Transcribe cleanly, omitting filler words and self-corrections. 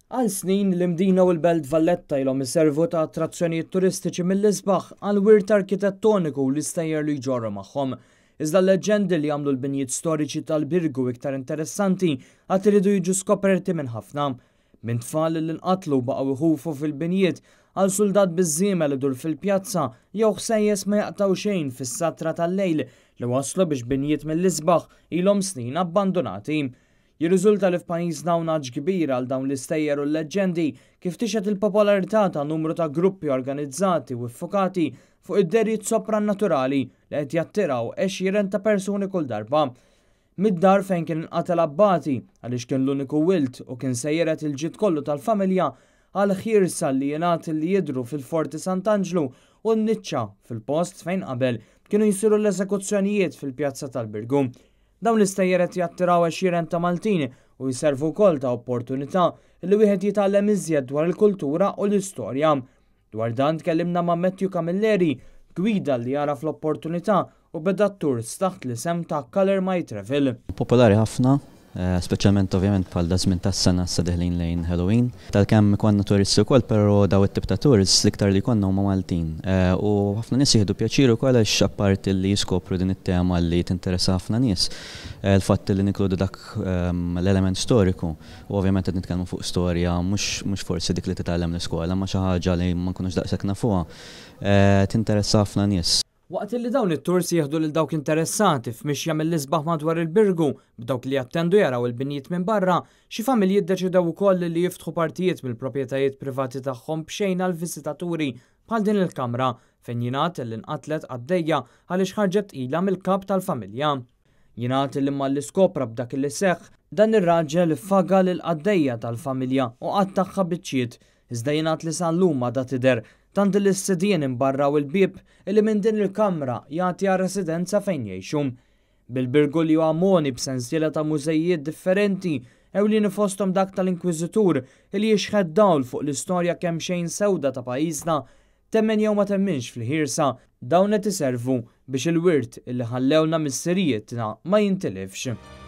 Għal snin l-Imdina u l-Belt Valletta ilhom iservu ta' attrazzjonijiet turistiċi mill-isbaħ għal wirt arkitettoniku li stejjer li jġorru magħhom. Iżda l-leġendi li għamlu l-binjiet storiċi tal-Birgu iktar interessanti għad iridu jiġu skoperti minn ħafna. Minn tfal li nqatlu baqgħu iħufu fil-binjiet għal soldat biż-żiemel idur fil-pjazza jew ħsejjes ma jaqtaw xejn fis-satra tal-lejl li waslu biex binjiet mill-isbaħ ilhom snin abbandonati. Jirriżulta li f'pajjiżna hawn kbir għal dawn l-istejjer u l-leġendi kif tixet il-popolarità ta' numru ta' gruppi organizzati u iffokati fuq id-derijiet soprannaturali li qed jattiraw għexieren ta' persuni kull darba. Mid-dar fejn kien inqatel abbati għaliex kien l-uniku wilt u kien sejjeret il-ġid kollu tal-familja għal ħirsa li jingħati li jidhru fil-Forti Sant'Angelo u n-niċċa fil-post fejn qabel kienu jsiru l-eżekuzzjonijiet fil-Pjazza tal-Birgu. Dawn l-istejjeret jattiraw għexieren ta' Maltin u jservu wkoll ta' opportunità li wieħed jitgħallem iżjed dwar il-kultura u l-istorja. Dwar dan tkellimna ma' Matthew Camilleri, gwida li jara fl-opportunità u beda tours taħt l-isem ta' Color My Travel. Popolari ħafna, speċjalment ovvjament bħal żmien tas-sena sa deħlin lejn Halloween. Tal-kemm konna turisti wkoll, però daw it-tip ta' tours l-iktar li konna huma Maltin. U ħafna nies jieħdu pjaċir ukoll għax apparti li jiskopru din it-tema li tinteressa ħafna nies. Il-fatt li ninkludu dak l-element storiku u ovvjament qed nitkellmu fuq storja mhux forsi dik li titgħallem l-iskola ma xi ħaġa li ma nkunux daqshekk nafuha tinteressa ħafna nies. Waqt li dawn it-tours jieħdu lil dawk interessati f'mixja mill-isbaħ madwar il-Birgu b'dawk li jattendu jaraw il-binjiet minn barra, xi familji ddeċidew ukoll li jiftħu partijiet mill-proprjetajiet privati tagħhom b'xejn għal viżitaturi bħal din il-kamra fejn jingħad li nqatlet għaddejja għaliex ħarġet ilha mill-kap tal-familja. Jingħad li imma li skopra b'dak li seħħ dan ir-raġel faga lil għaddejja tal-familja u qatt tagħha biċċiet iżda jingħad li sal-lum ma da tidher tant l-istedien imbarraw il-bib li minn din il-kamra jagħti għal residenza fejn jgħixu. Bil-Birgu li huwa moni b'sensiela ta' mużejiet differenti ewlieni fosthom dak tal-Inkwiżitur li jixħed dawl fuq l-istorja kemm xejn sewda ta' pajjiżna temmen jew ma temminx fil-ħirsa dawn qed iservu biex il-wirt illi ħallewna mis-sirietna ma jintilifx.